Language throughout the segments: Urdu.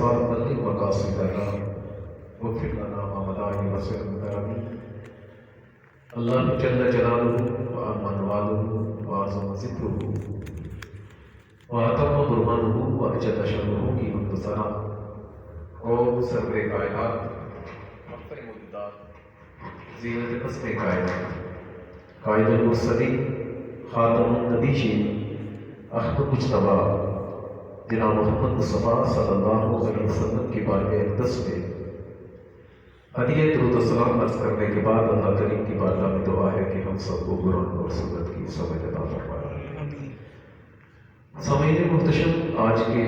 الصراط بلغ مقاصدنا واغفر لنا ما مضى وسلم کرمی. اللہ جل جلالہ وعظم والہ وعظم ذکرہ واتم برہانہ واجل شانہ کی منتصرہ اور سرور کائنات مفخر موجودات زینت قسم کائنات قائد المرسلین خاتم النبیین احمد مجتبیٰ جناب محمد مصطفیٰ صلی اللہ علیہ وسلم کی بارگاہ اقدس میں ہدیہ درود و سلام عرض کرنے کے بعد اللہ کریم کی بارگاہ میں دعا ہے کہ ہم سب کو قرآن اور سنت کی سمجھ عطا فرمائے. سامعین محتشم، آج کے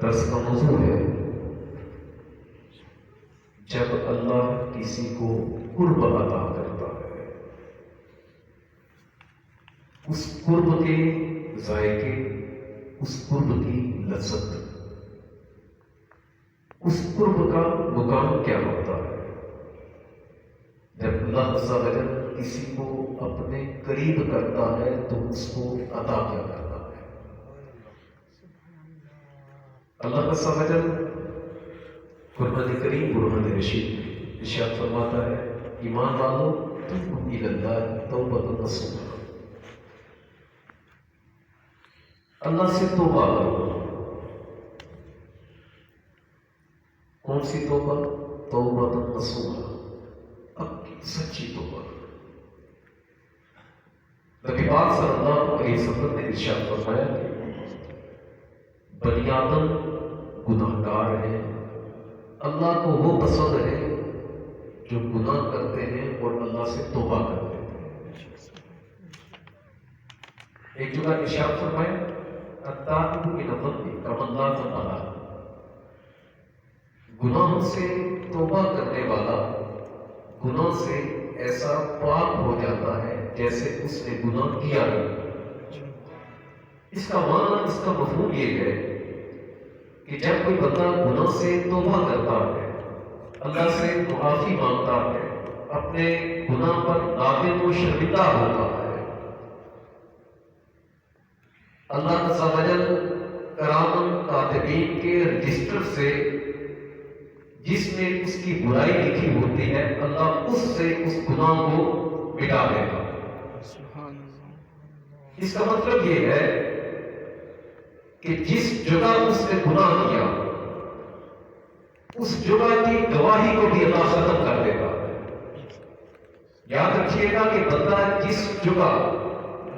درس کا موضوع ہے جب اللہ کسی کو قرب عطا کرتا ہے، اس قرب کے ذائقے، اس قرب کی لذت، اس قرب کا مقام کیا ہوتا ہے. جب اللہ عز و جل کسی کو اپنے قریب کرتا ہے تو اس کو عطا کیا کرتا ہے. اللہ عز و جل قرآن کریم برہان رشید میں ارشاد فرماتا ہے، ایمان والو توبوا الی اللہ توبۃ نصوحا، اللہ سے توبہ کرو. کون سی توبہ؟ توبۃ نصوحا، اب کی سچی توبہ. نبی پاک صلی اللہ علیہ وسلم نے ارشاد فرمایا کہ بنی آدم گناہ گار ہے، اللہ کو وہ پسند ہے جو گناہ کرتے ہیں اور اللہ سے توبہ کرتے ہیں. ایک جگہ ارشاد فرمایا التائب من الذنب کمن لا ذنب لہ، گناہوں سے توبہ کرنے والا گناہ سے ایسا پاک ہو جاتا ہے جیسے اس نے گناہ کیا نہیں. اس کا معنی، اس کا مفہوم یہ ہے کہ جب کوئی بندہ گناہ سے توبہ کرتا ہے، اللہ سے معافی مانگتا ہے، اپنے گناہ پر نادم و شرمندہ ہوتا ہے، اللہ عز و جل کرام کاتبین کے رجسٹر سے جس میں اس کی برائی لکھی ہوتی ہے، اللہ اس سے اس گناہ کو مٹا دے گا. اس کا مطلب یہ ہے کہ جس جگہ اس نے گناہ کیا اس جگہ کی گواہی کو بھی اللہ ختم کر دے گا. یاد رکھیے گا کہ بندہ جس جگہ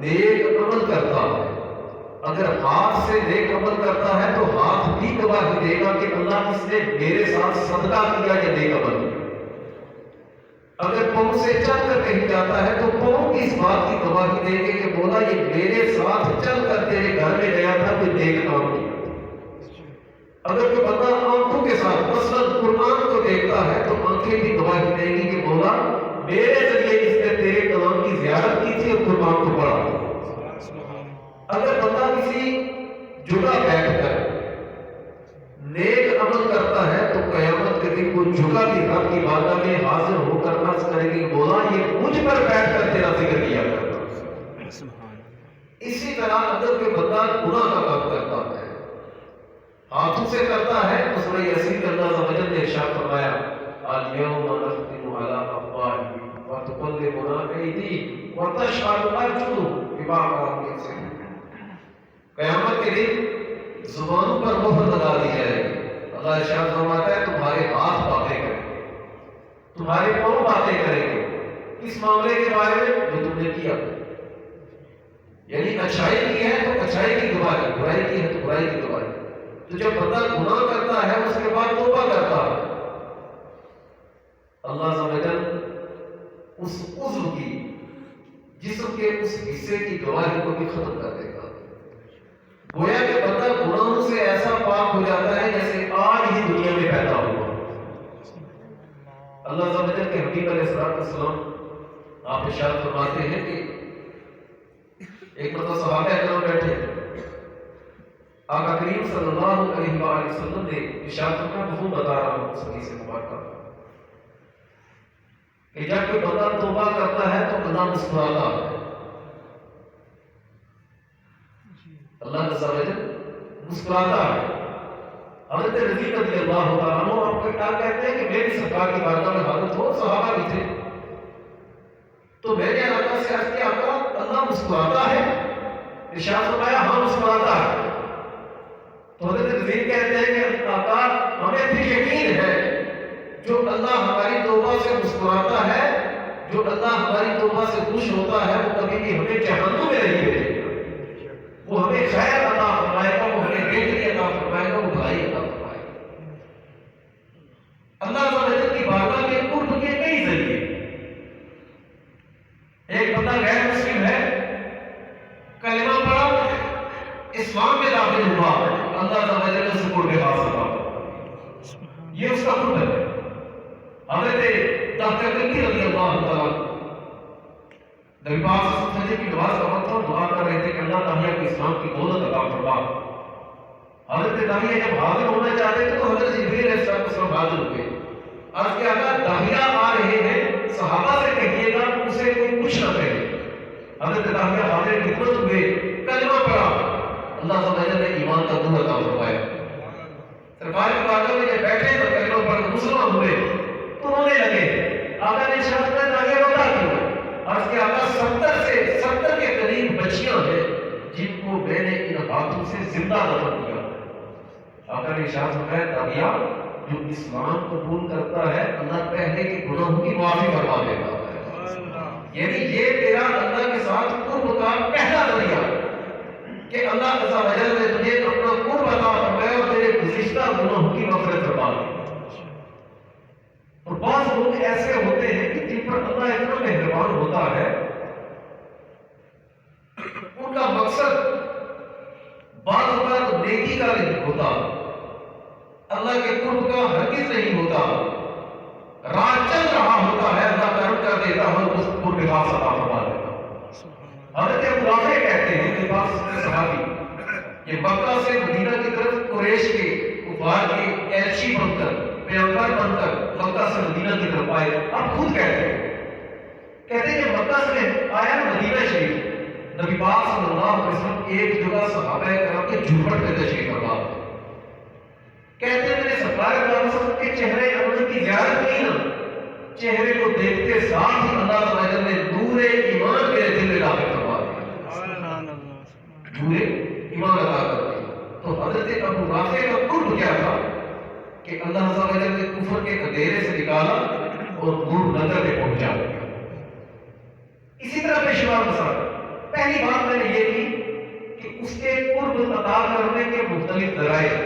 نیک عمل کرتا ہے، اگر ہاتھ سے نیک عمل کرتا ہے تو ہاتھ بھی گواہی دے گا کہ اللہ اس نے میرے ساتھ صدقہ کیا یا نیک عمل کیا. اگر پاؤں سے چل کر کہیں جاتا ہے تو پاؤں کی اس بات کی گواہی دے گے کہ مولا یہ میرے ساتھ چل کر تیرے گھر میں گیا تھا، کوئی نیک کام کیا. اگر کوئی بندہ آنکھوں کے ساتھ مثلا قرآن کو دیکھتا ہے تو آنکھیں بھی گواہی دیں گی کہ مولا میرے ذریعے اس نے تیرے کلام کی زیارت کی تھی اور قرآن کو پڑھا تھا. اگر بندہ کسی جگہ بیٹھ کر نیک عمل کرتا ہے تو قیامت کے دن وہ جگہ بھی رب کی بارگاہ میں حاضر ہو کر عرض کرے گی مولا یہ مجھ پر بیٹھ کر تیرا ذکر کیا کرتا. اسی طرح اگر کوئی بندہ گناہ کا کام کرتا ہے، ہاتھوں سے کرتا ہے، تو سورہ یاسین میں اللہ عز و جل نے ارشاد فرمایا الیوم نختم علی افواہہم وتکلمنا ایدیہم وتشہد ارجلہم بما کانوا یکسبون. قیامت کے دن زبانوں پر مہر لگا دی جائے گی. اللہ ارشاد فرماتا ہے تمہارے ہاتھ باتیں کریں گے، تمہارے پاؤں باتیں کریں گے اس معاملے کے بارے میں جو تم نے کیا. یعنی اچھائی کی ہے تو اچھائی کی گواہی، برائی کی ہے تو برائی کی گواہی. تو جب بندہ گناہ کرتا ہے اس کے بعد توبہ کرتا ہے، اللہ عز و جل اس عضو کی، جسم کے اس حصے کی گواہی کو بھی ختم کر دے گا. گویا کہ بندہ گناہوں سے ایسا پاک ہو جاتا ہے جیسے آج ہی دنیا میں پیدا ہوا. اللہ عز و جل کے حبیب علیہ السلام آپ ارشاد فرماتے ہیں کہ ایک مرتبہ صحابہ کرام بیٹھے، آقا کریم صلی اللہ علیہ وآلہ وسلم نے ارشاد فرمایا، مفہوم بتا رہا ہوں اس حدیث مبارکہ کہ جب کوئی بندہ توبہ کرتا ہے تو اللہ مسکراتا ہے. اللہ عز و جل مسکراتا ہے. حضرت رضی رضی اللہ تعالیٰ عنہ آپ کو کیا کہتے ہیں کہ میری سرکار کی بارگاہ میں حاضر ہو، صحابہ بھی تھے، تو میں نے آقا سے عرض کیا آقا اللہ مسکراتا ہے؟ ارشاد فرمایا ہاں مسکراتا ہے۔ تو حضرت رضی کہتے ہیں کہ آقا ہمیں بھی یقین ہے جو اللہ ہماری توبہ سے مسکراتا ہے، جو اللہ ہماری توبہ سے خوش ہوتا ہے، وہ کبھی بھی ہمیں جہنم میں نہیں بھیجے گا، وہ ہمیں خیر عطا فرمائے گا، وہ ہمیں بہتری عطا فرمائے گا، وہ بھلائی عطا فرمائے گا۔ اللہ تعالیٰ کی بارگاہ کے قرب کے کئی ذریعے، ایک بندہ غیر مسلم ہے، کلمہ پڑھا، اسلام میں داخل ہوا، اللہ تعالیٰ نے اسے قرب حاصل کیا، یہ اس کا قرب ہے۔ حضرت ڈاکٹر رضی اللہ تعالیٰ نبی پاک صلی اللہ علیہ وسلم کی نماز کا وقت تھا، دعا کر رہے تھے کہ اللہ تعالیٰ کو اسلام کی دولت عطا فرما۔ حضرت داہیہ جب حاضر ہونا چاہتے تھے تو حضرت جبریل علیہ السلام حاضر ہوئے، عرض کیا کہ داہیہ آ رہے ہیں، صحابہ سے کہیے گا اسے کوئی کچھ نہ کہے۔ حضرت داہیہ حاضر خدمت ہوئے، کلمہ پڑھا، اللہ تعالیٰ نے ایمان کا نور عطا فرمایا۔ سرکار کی بارگاہ میں جب بیٹھے تو کلمہ پڑھ مسلمان ہوئے تو رونے لگے۔ آقا نے ارشاد فرمایا داہیہ روتا کیوں؟ عرض کیا آقا 70 کے قریب بچیاں ہیں جن کو میں نے ان ہاتھوں سے زندہ دفن کیا۔ آقا نے ارشاد فرمایا داہیہ جو اسلام قبول کرتا ہے اللہ پہلے کے گناہوں کی معافی فرما دیتا ہے، یعنی یہ تیرا اللہ کے ساتھ قرب کا پہلا ذریعہ کہ اللہ عز و جل نے تجھے اپنا قرب عطا فرمایا اور تیرے گزشتہ گناہوں کی مغفرت فرما دی۔ اور بعض لوگ ایسے ہوتے ہیں کہ جن پر اللہ اتنا مہربان ہوتا ہے، ان کا مقصد بعض اوقات نیکی کا نہیں ہوتا، اللہ کے قرب کا ہرگز نہیں ہوتا، راہ چل رہا ہوتا ہے، اللہ کرم کر دیتا ہے اور اس قرب کا عطا فرما دیتا ہے۔ حضرت ابو رافع کہتے ہیں کہ بعض صحابی یہ مکہ سے مدینہ کی طرف قریش کے کفار کے ایلچی بن کر، پیغمبر بن کر مکہ سے مدینہ کی طرف آئے۔ آپ خود کہتے ہیں کہ مکہ سے آیا مدینہ شریف، نبی پاک صلی اللہ علیہ وسلم ایک جگہ صحابہ کرام کے جھوپڑ میں تشریف فرما، کہتے ہیں میں نے سرکار وسلم کے چہرے انور کی زیارت کی نا، چہرے کو دیکھتے ساتھ ہی اللہ تعالیٰ نے نور ایمان میرے دل میں داخل کروا دیا، نور ایمان عطا کر دیا۔ تو حضرت ابو رافع کا قرب کیا تھا کہ اللہ تعالیٰ نے کفر کے اندھیرے سے نکالا اور نور نظر میں پہنچا دیا۔ اسی طرح پیشوار مثال، پہلی بات میں نے یہ کی کہ اس کے قرب عطا کرنے کے مختلف ذرائع،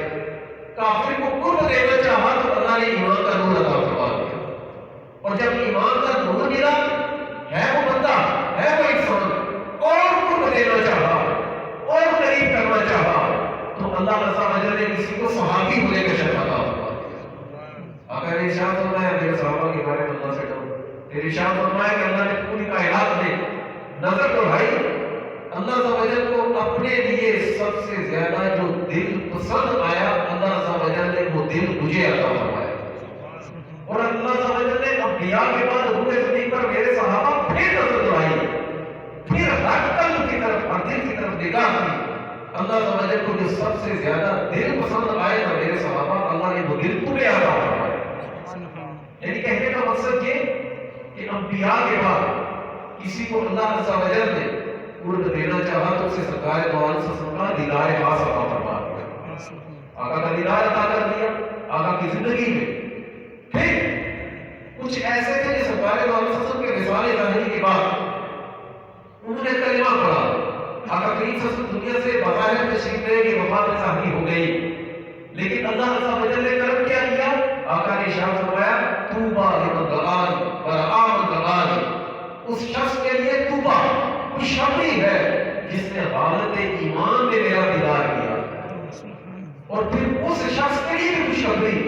کافر کو قرب دینا چاہا تو اللہ نے ایمان کا نور عطا فرما دیا، اور جب ایمان کا نور ملا ہے وہ بندہ ہے وہ انسان اور قرب دینا چاہا اور قریب کرنا چاہا تو اللہ عز و جل نے کسی کو صحابی ہونے کا شرف عطا فرما دیا۔ آقا نے ارشاد فرمایا میرے صحابہ کے بارے میں اللہ سے ڈرو، پھر ارشاد فرمایا کہ اللہ نے پوری کائنات میں نظر بڑھائی، اللہ عز و جل کو اپنے لیے سب سے زیادہ جو دل پسند آیا اللہ عز و جل نے وہ دل مجھے عطا فرمایا، اور اللہ عز و جل نے انبیاء کے بعد روح زمین پر میرے صحابہ پھر نظر بڑھائی، پھر ہر قلب کی طرف ہر دل کی طرف نگاہ کی، اللہ عز و جل کو جو سب سے زیادہ دل پسند آئے نا میرے صحابہ، اللہ نے وہ دل تمہیں عطا فرمایا۔ یعنی کہنے کا مقصد یہ کہ انبیاء کے بعد کسی کو اللہ عز و جل نے قرب دینا چاہا تو اسے سرکار دو عالم صلی اللہ علیہ وسلم کا دیدار خاص عطا فرما دیا، آقا کا دیدار عطا کر دیا آقا کی زندگی میں۔ پھر کچھ ایسے تھے جو سرکار دو عالم صلی اللہ علیہ وسلم کے وصال ظاہری کے بعد انہوں نے کلمہ پڑھا، آقا کریم صلی اللہ علیہ وسلم دنیا سے بظاہر تشریف لے کہ وفات ظاہری ہو گئی، لیکن اللہ عز و جل نے کرم کیا کیا، آقا نے ارشاد فرمایا طوبیٰ لمن دعانی ورعا من دعانی، اس شخص کے لیے طوبیٰ خوشخبری ہے جس نے حالت ایمان میں میرا دیدار کیا، اور پھر اس شخص کے لیے بھی خوشخبری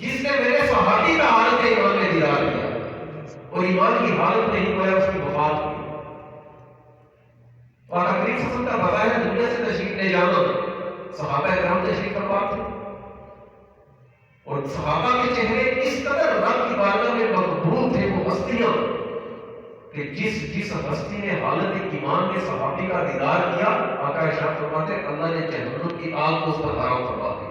جس نے میرے صحابی کا حالت ایمان میں دیدار کیا اور ایمان کی حالت نہیں پایا اس کی وفات کی۔ اور آقا کریم صلی اللہ علیہ وسلم کا بظاہر دنیا سے تشریف لے جانا، صحابہ کرام تشریف فرما تھے، اور صحابہ کے چہرے اس قدر رب کی بارگاہ میں مقبول تھے وہ ہستیاں کہ جس ہستی نے حالت ایمان میں صحابی کا دیدار کیا، آقا ارشاد فرماتے اللہ نے جہنم کی آگ کو اس پر حرام فرما دیا۔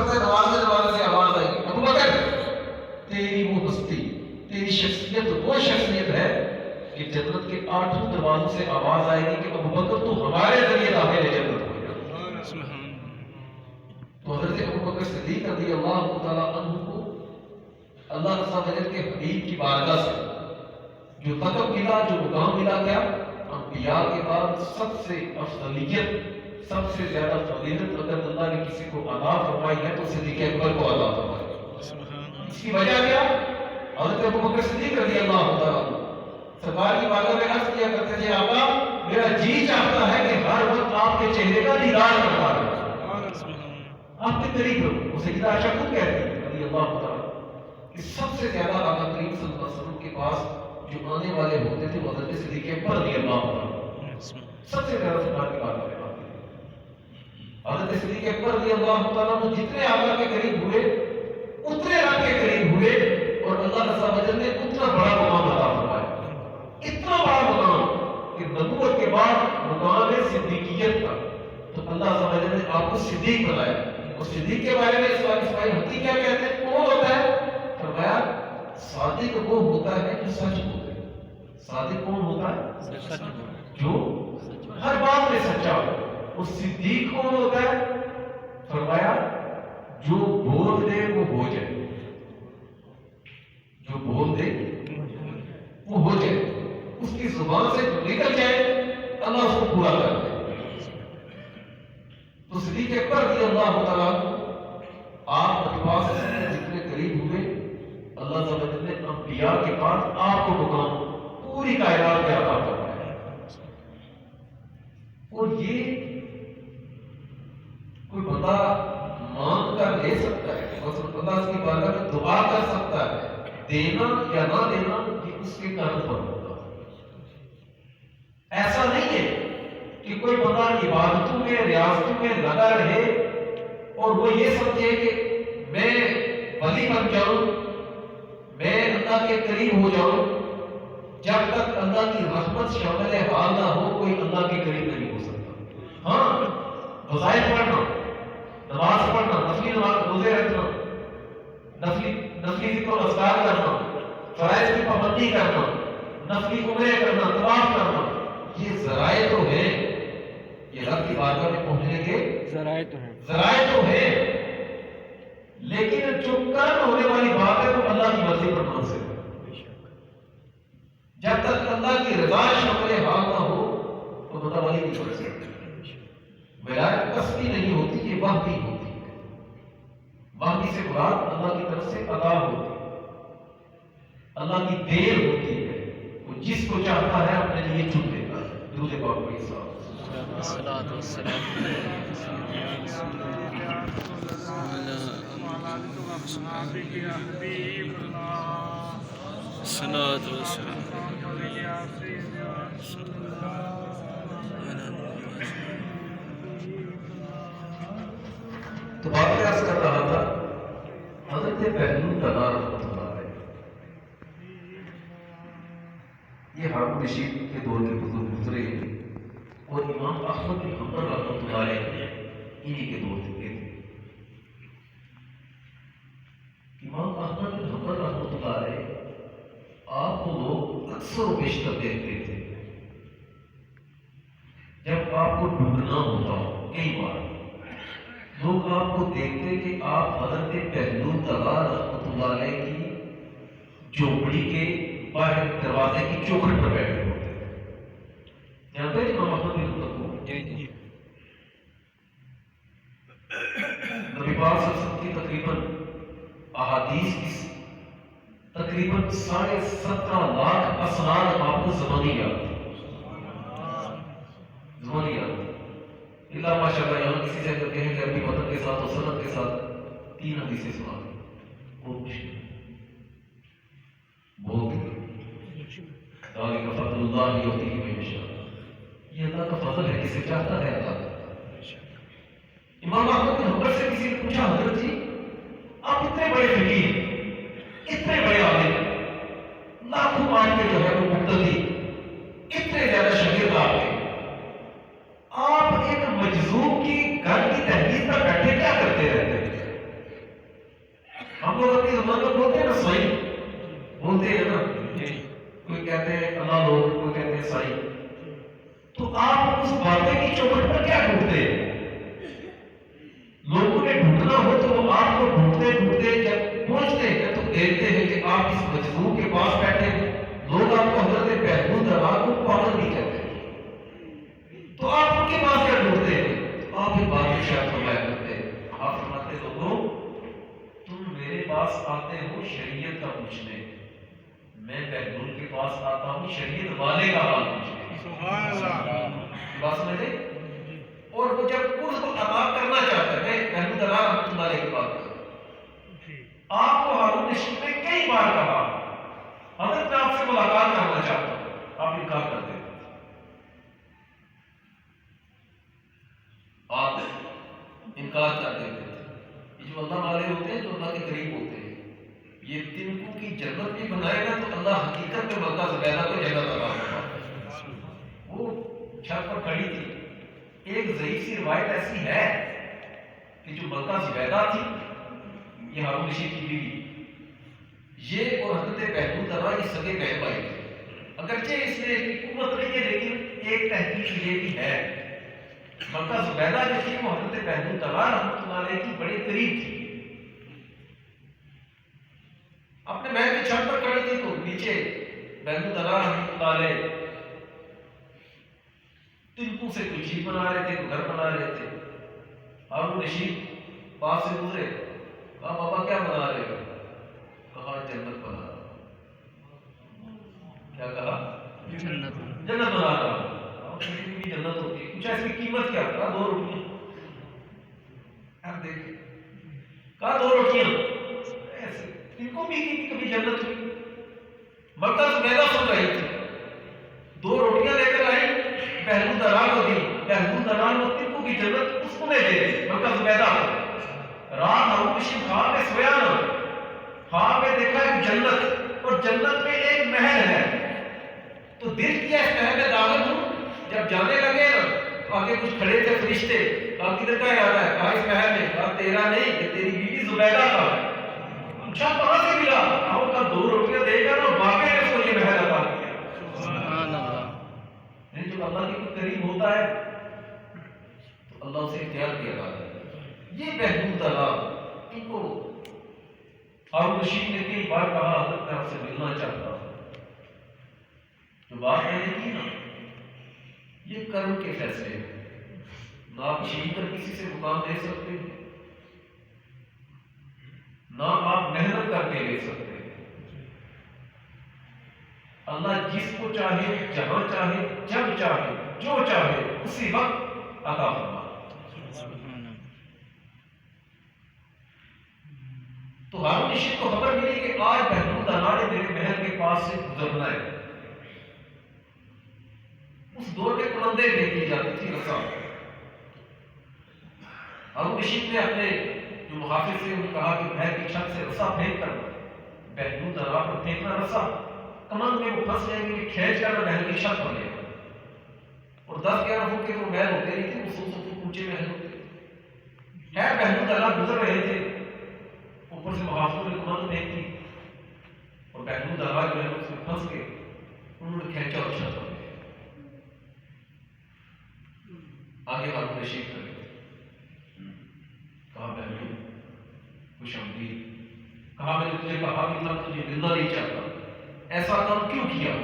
کرتا ہے دروازے سے آواز آئی ابو بکر تیری وہ ہستی تیری شخصیت وہ شخصیت ہے کہ جنت کے 8 دروازوں سے آواز آئے گی کہ ابو بکر تو ہمارے ذریعے داخل ہے جنت ہو جائے. تو حضرت ابو بکر صدیق رضی اللہ تعالیٰ عنہ کو اللہ رسول کے حبیب کی بارگاہ سے جو لقب ملا جو مقام ملا کیا انبیاء کے بعد سب سے افضلیت سب سے زیادہ فضیلت اگر اللہ نے کسی کو عطا فرمائی ہے تو صدیق اکبر کو عطا فرمائی. اس کی وجہ کیا حضرت ابو بکر صدیق رضی اللہ تعالیٰ سرکار کی بارگاہ میں عرض کیا کرتے تھے آقا میرا جی چاہتا ہے کہ ہر وقت آپ کے چہرے کا دیدار کرتا رہے آپ کے قریب رہو. وہ سیدہ عائشہ خود کہتی ہے رضی اللہ تعالیٰ کہ سب سے زیادہ آقا کریم صلی اللہ علیہ وسلم کے پاس جو آنے والے ہوتے تھے وہ حضرت صدیق اکبر رضی اللہ تعالیٰ سب سے زیادہ سرکار کی بارگاہ میں آتے ہیں. حضرت صدیق اکبر رضی اللہ تعالیٰ جتنے آقا کے قریب ہوئے اتنے رب کے قریب ہوئے اور اللہ رضا وجل نے اتنا بڑا مقام عطا فرمایا. اتنا بڑا مقام کہ نبوت کے بعد مقام صدیقیت کا تو اللہ رضا وجل نے آپ کو صدیق بنایا. اور صدیق کے بارے میں اسماعیل حقی کیا کہتے ہیں کون ہوتا ہے فرمایا صادق وہ ہوتا ہے جو سچ بولے. صادق کون ہوتا ہے جو ہر بات میں سچا ہو. اور صدیق کون ہوتا ہے فرمایا جو بول دے وہ ہو جائے. جو بول دے وہ ہو جائے. اس کی زبان سے جو نکل جائے اللہ اس کو پورا کر دے. تو صدیق اکبر رضی اللہ تعالیٰ آپ اتباع سے جتنے قریب ہوئے اللہ تعالیٰ نے انبیاء کے بعد آپ کو مقام پوری کائنات میں عطا فرمایا. اور یہ کوئی بندہ مانگ کر لے سکتا ہے اللہ اس کی بارگاہ میں دعا کر سکتا ہے. دینا یا نہ دینا یہ اس کے کرم پر ہوگا. ایسا نہیں ہے کہ کوئی بندہ عبادتوں میں ریاضتوں میں لگا رہے اور وہ یہ سمجھے کہ میں ولی بن جاؤں میں اللہ کے قریب ہو جاؤں. جب تک اللہ کی رحمت شامل حال نہ ہو کوئی اللہ کے قریب نہیں ہو سکتا. ہاں وظائف پڑھنا نماز پڑھنا نفلی نماز روزے رکھنا نفلی ذکر و اذکار کرنا فرائض کی پابندی کرنا نفلی عمرے کرنا طواف کرنا یہ ذرائع تو ہیں. یہ رب کی بارگاہ میں پہنچنے کے ذرائع تو ہیں لیکن جو کرم ہونے والی بات ہے وہ اللہ کی مرضی پر منحصر ہے. جب تک اللہ کی رضا شامل حال نہ ہو تو بندہ ولی نہیں بن سکتا. ولایت قصدی نہیں ہوتی یہ وحی ہوتی ہے. وحی سے مراد اللہ کی طرف سے عطا ہوتی ہے اللہ کی دیر ہوتی ہے. وہ جس کو چاہتا ہے اپنے لیے چن لیتا ہے. درود پاک کے ساتھ الصلاۃ والسلام تو بات عرض کر رہا تھا حضرت بہلول رضا رحمۃ اللہ علیہ یہ ہارون رشید کے دور کے بزرگ گزرے اور امام احمد بن حنبل رحمۃ اللہ علیہ انہی کے دور کے تھے. امام احمد بن حنبل رحمۃ اللہ علیہ آپ کو لوگ اکثر و بیشتر دیکھتے تھے جب آپ کو ڈوبنا ہوتا ہو. کئی بار لوگ آپ کو دیکھتے کہ آپ حضرت بہلول رضا رحمۃ اللہ علیہ کی جھوپڑی کے باہر دروازے کی چوکھٹ پر بیٹھے ہوتے تھے. جانتے ہیں امام احمد بن حنبل کو؟ نبی پاک صلی اللہ علیہ وسلم کی تقریباً احادیث کی تقریباً 17.5 لاکھ اسناد آپ کو زبانی یاد تھی. زبانی یاد تھی اللہ ماشاء اللہ. یہاں کسی سے اگر کہیں گے اپنی مدد کے ساتھ اور سند کے ساتھ 3 حدیثیں سنا بہت مشکل بہت ذالک فضل اللہ یؤتیہ من یشاء. یہ اللہ کا فضل ہے جسے چاہتا ہے اللہ. امام احمد بن حنبل سے کسی نے پوچھا حضرت جی آپ اتنے بڑے فقیر اتنے بڑے عالم لاکھوں مان کے جو ہے وہ مقتدی اتنے زیادہ شاگرد آپ کے آپ ایک مجذوب کی گھر کی تحقیق پر بیٹھے کیا کرتے رہتے ہیں؟ باتیں کی چوکھٹ پر کیا ڈھونڈتے ہیں؟ لوگوں نے ڈھونڈنا ہو تو وہ آپ کو ڈھونڈتے ڈھونڈتے جب پہنچتے ہیں تو دیکھتے ہیں کہ آپ اس مجموع کے پاس بیٹھے ہیں، لوگ آپ کو حضرت بہبود روا کو پاگل نہیں کہتے، تو آپ ان کے پاس کیا ڈھونڈتے ہیں؟ آپ کی بات کو شاید فرمایا کرتے ہیں، آپ فرماتے لوگوں تم میرے پاس آتے ہو شریعت کا پوچھنے، میں بہبود کے پاس آتا ہوں شریعت والے کا حال پوچھنے۔ سبحان اللہ، بات سمجھے؟ اور وہ جب قرض کو ادا کرنا چاہتا ہے، میں بہبود رحمۃ اللہ علیہ کی بات کرتا ہوں، آپ کو ہارون رشید نے کئی بار کہا حضرت میں آپ سے ملاقات کرنا چاہتا ہوں، آپ انکار کر دیتے، آپ انکار کر دیتے تھے۔ یہ جو اللہ والے ہوتے ہیں، جو اللہ کے قریب ہوتے ہیں، یہ تنکو کی جنت بھی بنائے گا تو اللہ حقیقت میں مکہ زبیدہ کو جنت عطا کرے گا۔ وہ چھت پر کھڑی تھی، ایک ضعیف سی روایت ایسی ہے کہ جو ملکہ زبیدہ تھی، یہ ہارون رشید کی بیوی، یہ اور حضرت بہبود روا یہ سگے بہن بھائی تھے، اگرچہ اس میں قوت نہیں ہے لیکن ایک تحقیق یہ بھی ہے، ملکہ زبیدہ جو تھی وہ حضرت بہبود روا رحمۃ اللہ علیہ کی بڑے قریب تھی، اپنے محل کی چھت پر کھڑی تھی تو نیچے بہبود روا رحمۃ اللہ علیہ تنکو سے کوئی چیز بنا رہے تھے، کوئی گھر بنا رہے تھے، ہارون رشید پاس سے گزرے، کہا بابا کیا بنا رہے ہو؟ کہا جنت بنا رہا ہوں۔ کیا کہا؟ جنت بنا رہا ہوں۔ کسی بھی جنت ہوتی ہے، پوچھا اس کی قیمت کیا؟ کہا 2 روٹیاں۔ اب دیکھیں، کہا 2 روٹیاں، ایسے ان کو بھی کبھی جنت ہوئی؟ مکہ زبیدہ سن رہی تھی، 2 روٹیاں لے کر آئی، بہبود روا کو دی، بہبود روا کو تنکو کی جنت اس کو دے دی، مکہ زبیدہ کو۔ رات ہارون رشید خواب میں سویا نہ، خواب میں دیکھا ایک جنت، اور جنت میں ایک محل ہے، تو دل کیا اس محل میں داخل ہوں۔ جب جانے لگے نا تو آگے کچھ کھڑے تھے فرشتے، کہا کدھر کا ارادہ ہے؟ کہا اس محل میں۔ کہا تیرا نہیں، کہ تیری بیوی زبیدہ کا ہے۔ پوچھا کہاں سے ملا؟ کہا 2 روٹیاں دے گا نا، باقی نے اس کو یہ محل عطا کیا۔ سبحان اللہ، جو اللہ کے کوئی قریب ہوتا ہے تو اللہ اسے اختیار کیا جاتا ہے۔ یہ بہبود روا، ان کو ہارون رشید نے کئی بار کہا حضرت میں آپ سے ملنا چاہتا ہوں۔ جو بات میں نے کی نا، یہ کرم کے فیصلے ہیں، نہ آپ چھین کر کسی سے مقام دے سکتے ہیں، نہ آپ محنت کر کے لے سکتے ہیں۔ اللہ جس کو چاہے، جہاں چاہے، جب چاہے، جو چاہے اسی وقت عطا فرمائے۔ تو ہارون رشید کو خبر ملی کہ آج بہبود روا نے میرے محل کے پاس سے گزرنا ہے۔ اس دور میں کلندے پھینکی جاتی تھی، رسا۔ ہارون رشید نے اپنے جو محافظ سے انہیں کہا کہ محل کی چھت سے رسا پھینک کر بہبود روا پر پھینکنا، رسا کمند میں وہ پھنس جائیں گے، کھینچ کر محل کی چھت پر لے گا، اور 10-11 فٹ کے وہ محل ہوتے نہیں تھے، وہ 100 فٹ اونچے محل ہوتے تھے۔ خیر بہبود روا گزر رہے تھے، اوپر سے محافظوں نے کمند پھینک دی، اور بہبود روا جو ہے اس میں پھنس گئے، انہوں نے کھینچا اور چھت پر لے گیا۔ آگے ہارون رشید کر گئے، کہا بہبود خوش آمدید، کہا میں نے تجھے کہا بھی تھا، تجھے ملنا نہیں چاہتا، ایسا کام کیوں کیا؟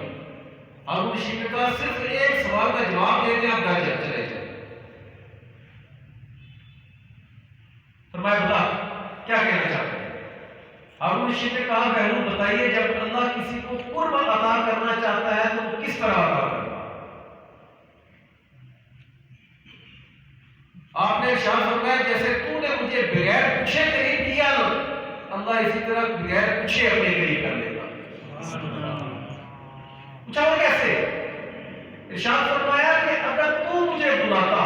ہارون رشید نے کہا صرف ایک سوال کا جواب دے دیں، آپ گھر چلے جائیں۔ فرمایا بتا کیا کہنا چاہتے ہیں؟ ہارون رشید نے کہا بہنوں بتائیے، جب اللہ کسی کو قرب عطا کرنا چاہتا ہے تو وہ کس طرح عطا کرتا ہے؟ آپ نے ارشاد فرمایا جیسے تو نے مجھے بغیر پوچھے قریب کیا نا، اللہ اسی طرح بغیر پوچھے اپنے قریب کر لے گا۔ پوچھا وہ کیسے؟ ارشاد فرمایا کہ اگر تو مجھے بلاتا،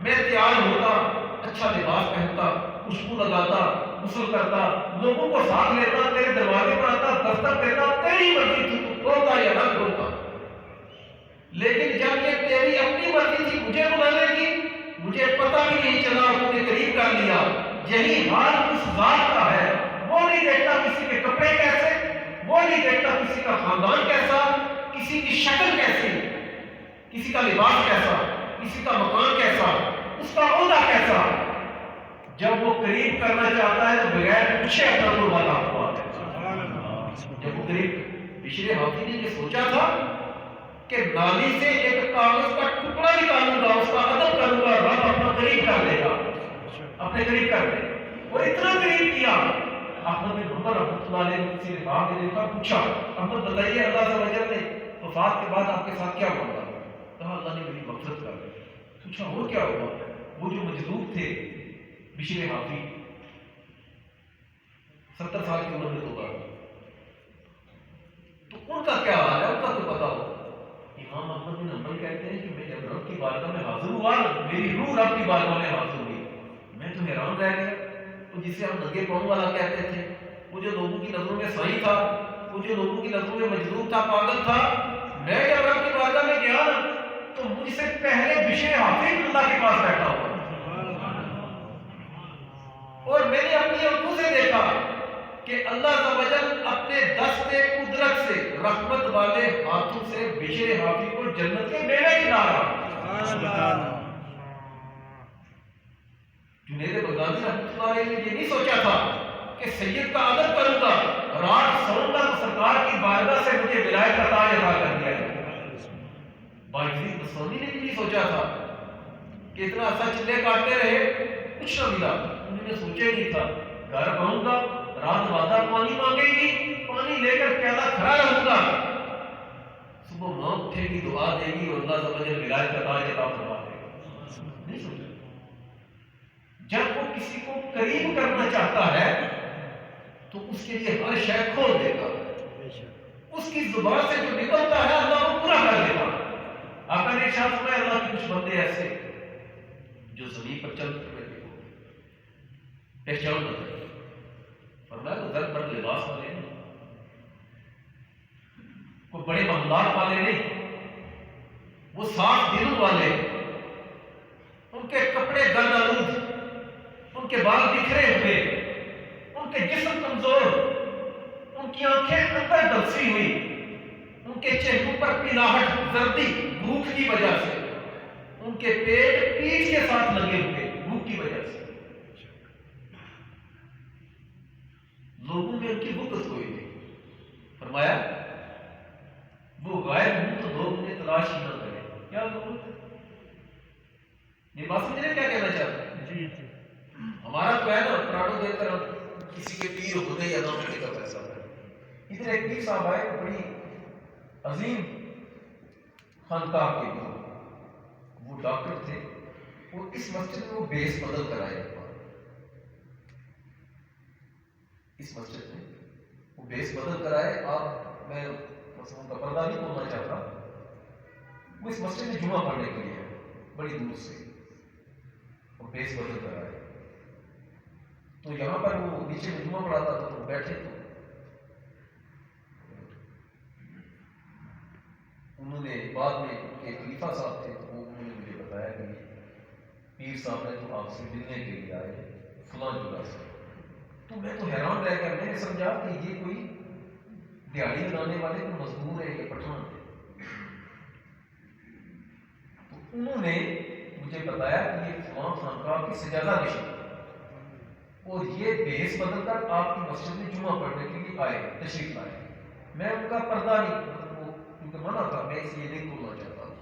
میں تیار ہوتا، اچھا لباس پہنتا، خوشبو لگاتا، غسل کرتا، لوگوں کو ساتھ لیتا، تیرے دروازے پر آتا، دستک دیتا، تیری مرضی تھی تو کھولتا یا نہ کھولتا، لیکن جب یہ تیری اپنی مرضی تھی مجھے بلانے کی، مجھے پتہ بھی نہیں چلا، تو نے قریب کر لیا۔ یہی حال اس ذات کا ہے، وہ نہیں دیکھتا کسی کے کپڑے کیسے، وہ نہیں دیکھتا کسی کا خاندان کیسا، کسی کی شکل کیسی، کسی کا لباس کیسا، کسی کا مکان کیسا، اس کا عہدہ کیسا، جب وہ قریب کرنا چاہتا ہے تو بغیر پوچھے اپنا قربان ہوا ہے۔ جب وہ قریب، بشر حافظ نے یہ سوچا تھا کہ نالی سے ایک کاغذ کا ٹکڑا نکالوں گا، اس کا ادب کروں گا، رب اپنا قریب کر دے گا، اپنے قریب کر دے گا، اور اتنا قریب کیا۔ احمد بن حنبل رحمۃ اللہ علیہ نے کسی نے باپ نے دیکھا، پوچھا احمد بتائیے اللہ عز و جل نے وفات کے بعد آپ کے ساتھ کیا ہوا؟ کہا اللہ نے میری مغفرت کر دی۔ پوچھا اور کیا ہوا؟ وہ جو مجذوب تھے بشر حافظ 70 سال کی عمر میں توبہ کی، تو ان کا کیا حال ہے، ان کا تو پتا ہو۔ امام احمد بن حنبل کہتے ہیں کہ میں جب رب کی بارگاہ میں حاضر ہوا، میری روح رب کی بارگاہ میں حاضر ہوئی، میں تو حیران رہ گیا۔ وہ جسے ہم ننگے پاؤں والا کہتے تھے، وہ جو لوگوں کی نظروں میں سائیں تھا، وہ جو لوگوں کی نظروں میں مجذوب تھا، پاگل تھا، میں جب رب کی بارگاہ میں گیا نا تو مجھ سے پہلے بشر حافظ اللہ کے پاس بیٹھا ہوا، اور میں نے اپنی آنکھوں سے دیکھا کہ اللہ عز و جل اپنے دست قدرت سے رحمت والے ہاتھوں سے بشر حافظ کو جنت کے میوے کھلا رہا۔ جنید بغدادی رحمۃ اللہ علیہ نے یہ نہیں سوچا تھا کہ سید کا ادب کروں گا، رات سوؤں گا تو سرکار کی بارگاہ سے مجھے ولایت کا تاج عطا کر دیا جائے۔ باجوی بسانی نے بھی نہیں سوچا تھا کہ اتنا عرصہ چلے کاٹتے رہے، کچھ نہ ملا، انہوں نے سوچا ہی نہیں تھا گھر پہنچوں گا، رات وعدہ پانی مانگے گی، پانی لے کر پیالہ کھڑا رہوں گا، صبح ماں اٹھے گی دعا دے گی اور اللہ سمجھے ولایت کا تاج عطا فرما دے گا۔ نہیں سوچا۔ جب وہ کسی کو قریب کرنا چاہتا ہے تو اس کے لیے ہر شے کھول دے گا، اس کی زبان سے جو نکلتا ہے اللہ وہ پورا کر دے گا۔ آقا نے ارشاد فرمایا اللہ کے کچھ بندے ایسے جو زمین پر چل کر بیٹھے ہو، پہچان نہ کرے، فرمایا وہ در پر لباس والے نہیں، کوئی بڑے محلات والے نہیں، وہ صاف دلوں والے، ان کے کپڑے گرد آلود، ان کے بال بکھرے ہوئے، ان کے جسم کمزور، ان کی آنکھیں اندر دلسی ہوئی، ان کے چہروں پر پیلاہٹ، زردی، بھوک کی وجہ سے، ان کے پیٹ پیٹ کے ساتھ لگے ہوئے بھوک کی وجہ سے، لوگوں میں ان کی بغض ہوئی تھی۔ فرمایا وہ غائب ہوں تو لوگ انہیں تلاش ہی نہ کریں۔ کیا ضرورت ہے؟ یہ بات سمجھ رہے کیا کہنا چاہتے ہیں؟ جی ہمارا تو ہے نا پراڑوں دے کر کسی کے پیر ہونے یا نہ ہونے کا فیصلہ ہے۔ ادھر ایک پیر صاحب آئے، بڑی عظیم خانقاہ کے لیے، وہ ڈاکٹر تھے، اور اس مسجد میں وہ بیس بدل کر آئے، اس مسجد میں وہ بیس بدل کر آئے۔ آپ میں مسلم کا پردہ نہیں بولنا چاہتا، وہ اس مسجد میں جمعہ پڑھنے کے لیے بڑی دور سے وہ بیس بدل کر آئے، تو یہاں پر وہ نیچے میں جمعہ پڑھاتا تھا، تو بیٹھے تو انہوں نے بعد میں کہ خلیفہ صاحب تھے، تو انہوں نے مجھے بتایا کہ پیر صاحب نے تو آپ سے ملنے کے لیے آئے فلاں جگہ سے۔ تو میں تو حیران رہ گیا، میں نے سمجھا کہ یہ کوئی دیہڑی لگانے والے کو مزدور ہے یا پٹھان ہے۔ تو انہوں نے مجھے بتایا کہ یہ فلاں خانقاہ کی سجادہ نشین اور یہ بیس بدل کر آپ کی مسجد میں جمعہ پڑھنے کے لیے آئے، تشریف لائے۔ میں ان کا پردہ نہیں، وہ کیونکہ منع تھا، میں اس لیے نہیں بولنا چاہتا ہوں۔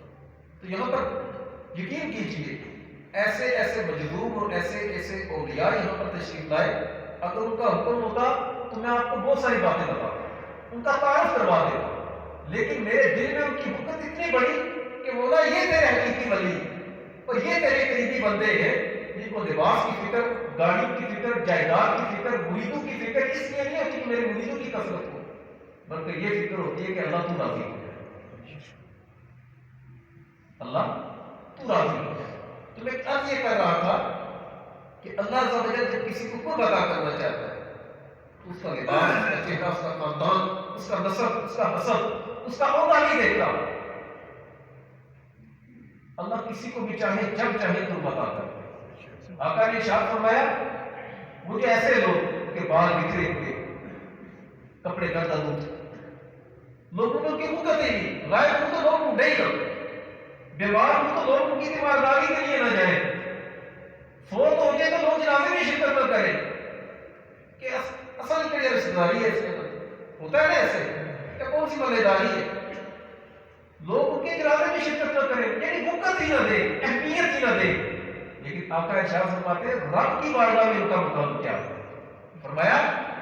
تو یہاں پر یقین کیجیے ایسے ایسے مجذوب اور ایسے ایسے اولیاء یہاں پر تشریف لائے، اگر ان کا حکم ہوتا تو میں آپ کو بہت ساری باتیں بتاتا، ان کا تعارف کروا دیتا، لیکن میرے دل میں ان کی حکمت اتنی بڑی کہ مولا یہ تیرے حقیقی ولی اور یہ تیرے قریبی بندے ہیں جن کو لباس کی فکر، گاڑی کی فکر، جائیداد کی فکر، مریدوں کی فکر اس لیے نہیں ہوتی کہ میرے مریدوں کی کثرت ہو، بلکہ یہ فکر ہوتی ہے کہ اللہ تو راضی ہو جائے، اللہ تو راضی ہو جائے۔ تو میں اب یہ کر رہا تھا کہ اللہ عز و جل جب کسی کو قرب عطا کرنا چاہتا ہے تو اس کا لباس، اس کا چہرہ، اس کا خاندان، اس کا نسب، اس کا حسب، اس کا عہدہ نہیں دیکھتا، اللہ کسی کو بھی چاہے جب چاہے قرب عطا کرتا ہے۔ آقا نے ارشاد فرمایا مجھے ایسے لوگ کے بال بکھرے ہوئے، کپڑے گرد آلود، لوگوں کو ان کی حکمت ہی نہیں، غائب ہوں تو لوگ ڈھونڈے ہی لوگ، بیمار ہوں تو لوگ ان کی تیمارداری کے لیے نہ جائیں، فوت ہو گئے تو لوگ جنازے میں شرکت نہ کریں کہ اصل کے رشتہ داری ہے، اس کے اندر ہوتا ہے نا ایسے کہ کون سی ملے داری ہے، لوگ ان کے جنازے میں شرکت نہ کریں، یعنی وقت ہی نہ دیں، اہمیت ہی نہ دیں۔ لیکن آقا ارشاد فرماتے ہیں رب کی بارگاہ میں ان کا مقام کیا ہے؟ فرمایا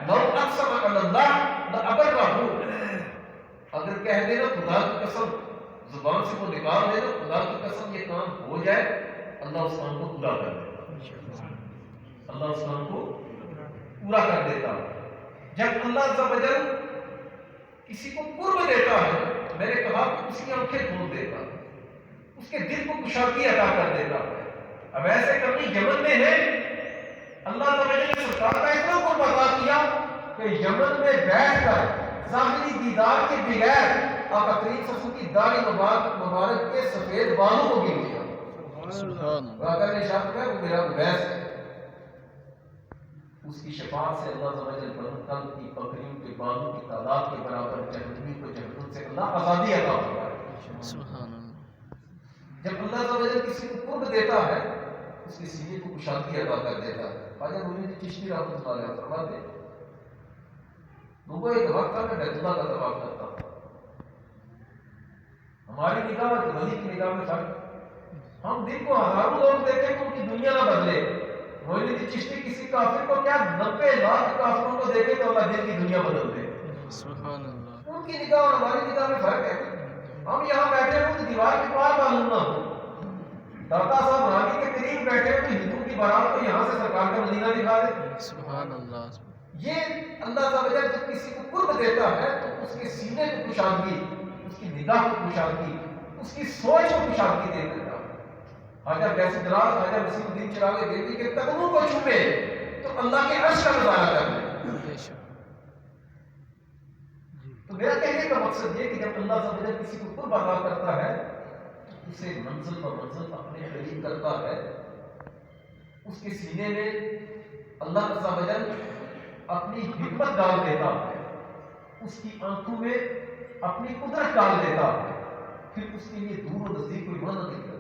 لو اقسم علی اللہ لابرہ، اگر کہہ دینا خدا کی قسم، زبان سے وہ نکال دینا خدا کی قسم یہ کام ہو جائے، اللہ اس کام کو پورا کر دیتا، اللہ اس کام کو پورا کر دیتا۔ جب اللہ عز و جل کسی کو قرب دیتا ہے، میں نے کہا کہ اس کی آنکھیں کھول دیتا، اس کے دل کو کشادگی عطا کر دیتا۔ اب ایسے کرنی یمن میں ہے، اللہ تعالیٰ نے سرکار کا اتنا قرب عطا کیا کہ یمن میں بیٹھ کر ظاہری دیدار کے بغیر آقا کریم صلی اللہ علیہ وسلم کی داڑھی مبارک کے سفید بالوں کو گر لیا۔ آقا نے ارشاد کیا وہ میرا اویس ہے، اس کی شفاعت سے اللہ تعالیٰ بلند کی بکریوں کے بالوں کی تعداد کے برابر جہنمی کو جہنم سے اللہ آزادی عطا فرماتا ہے۔ جب اللہ تعالیٰ کسی کو قرب دیتا ہے اس کے سینے کو کشادگی عطا کر دیتا ہے۔ خواجہ معین چشتی رحمۃ اللہ علیہ فرماتے ہیں لوگوں ایک وقت تھا میں بیت اللہ کا طواف کرتا تھا، ہماری نگاہ اور ولی کی نگاہ میں فرق، ہم دن کو ہزاروں لوگ دیکھیں کہ ان کی دنیا نہ بدلے، معین چشتی کسی کافر کو کیا 90 لاکھ کافروں کو دیکھے تو اللہ دل کی دنیا بدل دے۔ ان کی نگاہ اور ہماری نگاہ میں فرق ہے، ہم یہاں بیٹھے ہوں تو دیوار کے پار معلوم نہ ہو، داتا صاحب رانی کے قریب بیٹھے ہوں تو ہندو کی بارات کو یہاں سے سرکار کا مدینہ دکھا دے۔ سبحان اللہ۔ یہ اللہ تعالیٰ جب کسی کو قرب دیتا ہے تو اس کے سینے کو کشادگی، اس کی نگاہ کو کشادگی، اس کی سوچ کو کشادگی دے دیتا ہے۔ خواجہ غوث دراز خواجہ نصیر الدین چراغ دیوی کے قدموں کو چھوئے تو اللہ کے عرش کا نظارہ کر لے۔ تو میرا کہنے کا مقصد یہ کہ جب اللہ تعالیٰ کسی کو قرب عطا کرتا ہے اسے منزل پر منزل اپنے قریب کرتا ہے، اس کے سینے میں اللہ عز و جل اپنی حکمت ڈال دیتا ہے، اس کی آنکھوں میں اپنی قدرت ڈال دیتا ہے، پھر اس کے لیے دور و نزدیک کوئی منع نہیں کرتا۔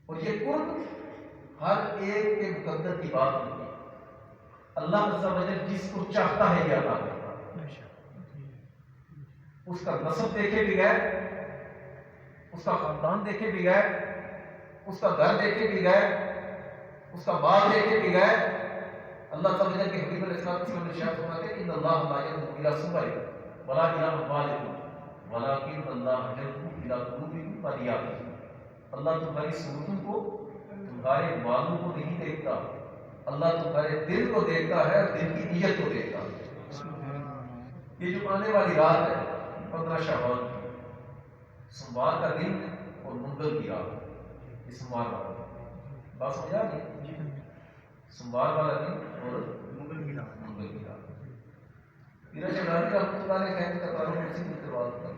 اور یہ قرب ہر ایک کے مقدر کی بات نہیں ہے، اللہ عز و جل جس کو چاہتا ہے یہ عطا کرتا ہے۔ اس کا نسب دیکھے بغیر، اس کا خاندان دیکھے بغیر، اس کا گھر دیکھے بغیر، اس کا مال دیکھے بغیر، اللہ تعالیٰ کے حبیب علیہ السلام نے ارشاد فرمایا کہ ان اللہ لا ينظر الى صورکم ولا الى اموالکم ولکن اللہ ينظر الى قلوبکم ونیاتکم۔ اللہ تمہاری صورتوں کو، تمہارے مالوں کو نہیں دیکھتا، اللہ تمہارے دل کو دیکھتا ہے اور دل کی نیت کو دیکھتا ہے۔ یہ جو آنے والی رات ہے 15 شعبان کی، سوموار کا دن اور منگل کی رات، یہ سوموار والا دن، بات سمجھ آ گئی؟ سوموار والا دن اور منگل کی رات۔ میرا شہزادی رحمۃ اللہ علیہ کہنے کا تعلق اسی دن سے بات کر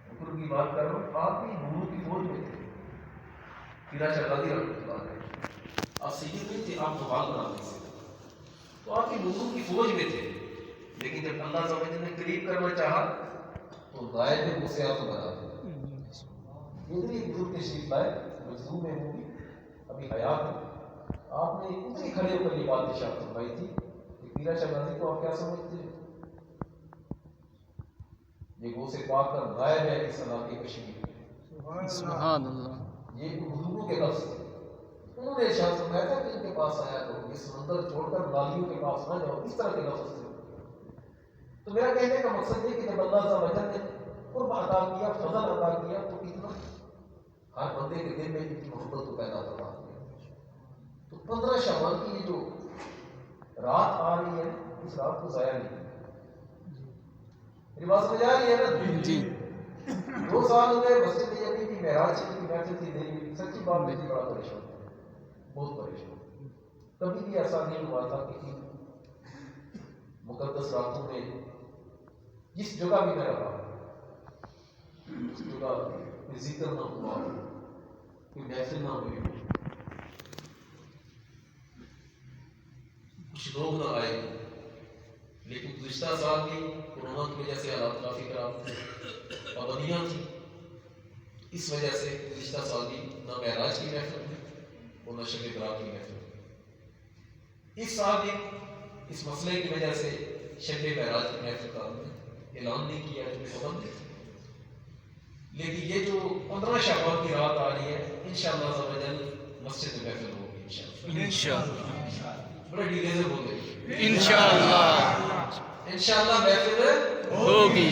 حکم کی بات کر رہا ہوں، آپ بھی گرو کی فوج میں تھے، میرا شہزادی رحمۃ اللہ علیہ، آپ سید نہیں تھے، آپ بحال بناتے تھے، تو آپ کی گرو کی فوج میں تھے، لیکن جب اللہ تعالیٰ نے قریب کرنا چاہا تو غائب میں اسے آپ بنا دیا۔ اتنی بزرگ تشریف لائے، مجذوب میں ہوں گی، ابھی حیات ہے، آپ نے اتنی کھڑے ہو کر یہ بات ارشاد فرمائی تھی کہ پیرا شہزادی کو آپ کیا سمجھتے ہیں؟ یہ غوث پاک کا غائب ہے اس اللہ کی کشمیر، سبحان اللہ۔ یہ بزرگوں کے لفظ تھے، انہوں نے ارشاد فرمایا تھا کہ ان کے پاس آیا کرو، یہ سمندر چھوڑ کر نالیوں کے پاس نہ جاؤ، اس طرح کے لفظ تھے۔ تو میرا کہنے کا مقصد یہ کہ جب اللہ تعالیٰ نے قرب عطا کیا، فضل عطا کیا، تو کتنا ہر بندے کے دل میں اتنی محبت کو پیدا کروا دیا۔ تو 15 شعبان کی یہ جو رات آ رہی ہے اس رات کو ضائع نہیں کرنا۔ میری بات سمجھ آ رہی ہے نا؟ جی 2 سال ہو گئے مسجد نبوی کی معراج کی محفل تھی دہلی، سچی بات میں بڑا پریشان تھا، بہت پریشان، کبھی بھی ایسا نہیں ہوا تھا کہ مقدس راتوں میں جس جگہ بھی میں رہا اس جگہ کوئی ذکر نہ ہوا، کوئی محفل نہ ہوئی، کچھ لوگ نہ آئے۔ لیکن گزشتہ سال بھی کورونا کی وجہ سے حالات کافی خراب تھے، پابندیاں تھیں، اس وجہ سے گزشتہ سال بھی نہ معراج کی محفل ہوئی اور نہ شب برات کی محفل ہوئی. اس سال بھی اس مسئلے کی وجہ سے شب معراج کی محفل کا ہم نے اعلان نہیں کیا کیونکہ پابندی تھی. لیکن یہ جو 15 شعبان کی رات آ رہی ہے انشاءاللہ عز و جل مسجد میں محفل ہوگی انشاءاللہ. بڑے ڈیلے سے بولے انشاءاللہ محفل ہوگی.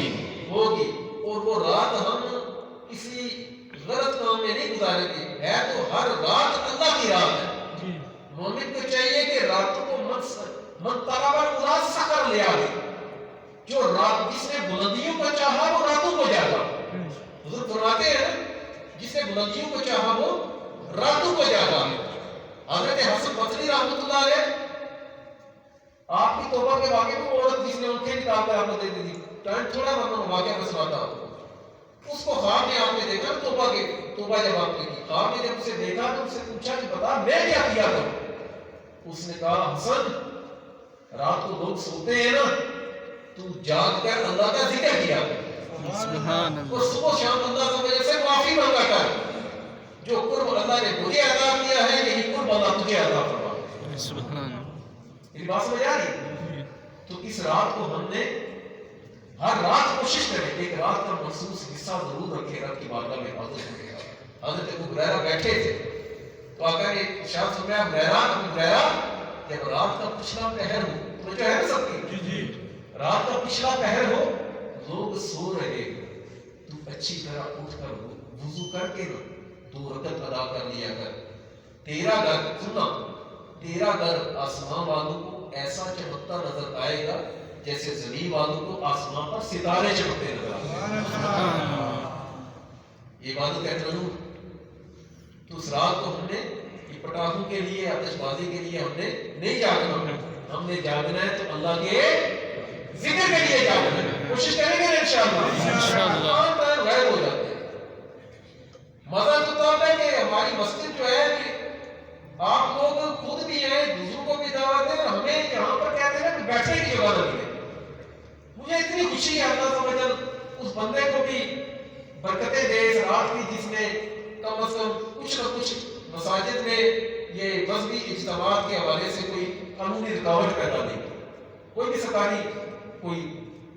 اور وہ رات ہم کسی غلط کام میں نہیں گزاریں گے. ہے تو ہر رات اللہ کی رات ہے. مومن کو چاہیے کہ راتوں کو من طلب الہدى سکر لے آئے. جو رات جس نے بلندیوں کو چاہا وہ راتوں کو جاگا. حضور فرماتے ہیں جس نے بلندیوں کو چاہا وہ راتوں کو جاگا. حضرت حسن بصری رحمۃ اللہ علیہ آپ کی توبہ کے واقعے میں عورت جس نے ان کے کتاب میں آپ کو دے دی تھی ٹائم تھوڑا میں واقعہ میں سناتا ہوں. اس کو خواب میں آپ نے دیکھا توبہ جب آپ نے کی خواب میں جب اسے دیکھا تو اسے پوچھا کہ بتا میں کیا کیا تھا. اس نے کہا حسن رات کو لوگ سوتے ہیں نا تو جاگ کر اللہ کا ذکر کیا سبحان اللہ. اور صبح شام اللہ کی وجہ سے معافی مانگا کر. جو قرب اللہ نے مجھے عطا کیا ہے یہی قرب اللہ تجھے عطا فرمائے. سبحان اللہ. میری بات سمجھ آ رہی؟ تو اس رات کو ہم نے ہر رات کوشش کریں ایک رات کا مخصوص حصہ ضرور رکھے رب کی بارگاہ میں حاضر ہونے کا. حضرت ابو ہریرہ بیٹھے تھے تو آقا نے ارشاد فرمایا ابو ہریرہ جب رات کا پچھلا پہر ہو تو جو ہے نا سب کی رات کا پچھلا پہر ہو لوگ سو رہے تو اچھی طرح اٹھ کر وضو کر کے 2 رکعت ادا کر لیا کر. تیرا گھر سننا تیرا گھر آسمان والوں کو ایسا چمکتا نظر آئے گا جیسے زمین والوں کو آسمان پر ستارے چمکتے نظر آئے گا. یہ بات کہتے ہیں تو اس رات کو ہم نے پٹاخوں کے لیے آتش بازی کے لیے ہم نے نہیں جاگنا. ہم نے جاگنا ہے تو اللہ کے ذکر کے لیے جاگنا ہے. کوشش کریں گے انشاءاللہ. غائب ہو جاتے ہیں. مزہ تو تب ہے کہ ہماری مسجد جو ہے آپ لوگ خود بھی ہیں دوسروں کو بھی دعوت دیں اور ہمیں یہاں پر کہتے ہیں کہ بیٹھنے کی جگہ نہ ملے. مجھے اتنی خوشی ہے اللہ سمجھ اس بندے کو بھی برکتیں دے اس رات کی جس نے کم از کم کچھ نہ کچھ مساجد میں یہ مذہبی اجتماعات کے حوالے سے کوئی قانونی رکاوٹ پیدا نہیں کی. کوئی بھی سرکاری کوئی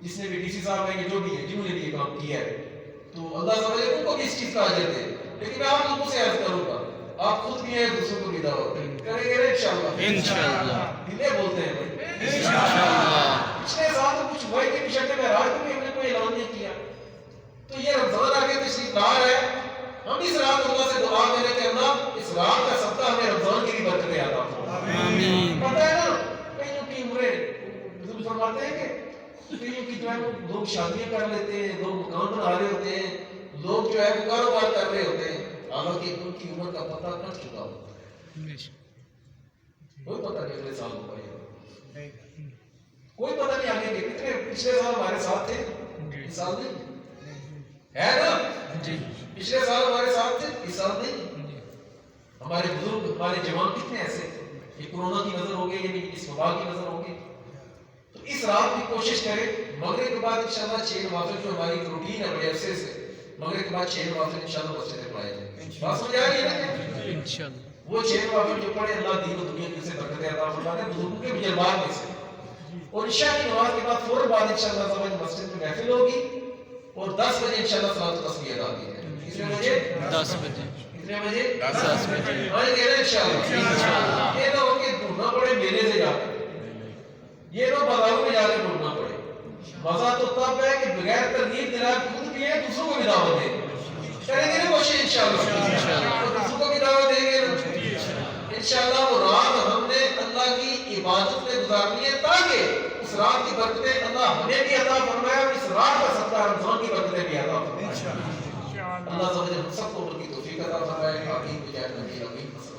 جس نے بھی ڈی سی صاحب ہیں جو بھی ہے جنہوں نے بھی یہ کام کیا ہے تو اللہ سمجھے ان کو بھی اس چیز کا اجر دے. لیکن میں آپ لوگوں سے عرض کروں گا آپ خود بھی ہیں دوسروں کو بھی دعوت کریں گے انشاءاللہ. دلے بولتے ہیں بھائی انشاءاللہ. پچھلے سال تو کچھ وہی کے پیچھے میں راج کو بھی ہم نے کوئی اعلان نہیں کیا. تو یہ رمضان آگے تشریف لا ہے ہم اس رات کو اللہ سے دعا کریں کہ اللہ اس رات کا صدقہ ہمیں رمضان کی بھی برکتیں عطا فرما. آمین. پتہ ہے نا کئیوں کی عمریں بزرگ فرماتے ہیں کہ کئیوں کی جو ہے لوگ شادیاں کر لیتے ہیں لوگ مکان بنا رہے ہوتے ہیں لوگ جو ہے وہ کاروبار کر رہے ہوتے ہیں حالانکہ ان کی عمر کا پتہ کٹ چکا ہو. کوئی پتہ نہیں اگلے سال ہوگا یہ کوئی پتہ نہیں آگے کے کتنے پچھلے سال ہمارے ساتھ تھے اس سال نہیں ہے نا پچھلے سال ہمارے ساتھ تھے اس سال نہیں. ہمارے بزرگ ہمارے جوان کتنے ایسے یہ کورونا کی نظر ہو گئی یعنی اس وبا کی نظر ہو گئی. تو اس رات کی کوشش کریں مغرب کے بعد انشاءاللہ 6 نوافل جو ہماری روٹین ہے بڑے عرصے سے مغرب کے بعد 6 نوافل انشاءاللہ مسجد میں پڑھائے جائیں. بات سمجھ آ رہی ہے نا انشاءاللہ. وہ 6 نوافل جو پڑھے اللہ دین و دنیا کی سے برکتیں عطا فرمائے بزرگوں کے تجربات میں سے. اور عشاء کی نماز کے بعد فوراً بعد انشاءاللہ سمجھ مسجد میں محفل ہوگی اور 10 بجے انشاءاللہ صلاۃ التسبیح ادا کی جائے گی. کتنے بجے 10 بجے. کتنے بجے 10 بجے آئیں گے نا انشاءاللہ. یہ نہ ہو کہ ڈھونڈنا پڑے میلے سے جا کے یہ نہ بازاروں میں جا کے ڈھونڈنا پڑے. مزہ تو تب ہے کہ بغیر ترغیب دلائے خود بھی ہے دوسروں کو بھی دعوت دیں. کریں گے نا کوشش انشاءاللہ دوسروں کو بھی دعوت دیں گے انشاءاللہ. وہ رات ہم نے اللہ کی عبادت میں گزارنی ہے تاکہ اس رات کی برکتیں اللہ ہمیں بھی عطا فرمائے اور اس رات کا صدقہ رمضان کی برکتیں بھی عطا فرمائے. اللہ سمجھے ہم سب کو ان کی توفیق عطا فرمائے. آمین.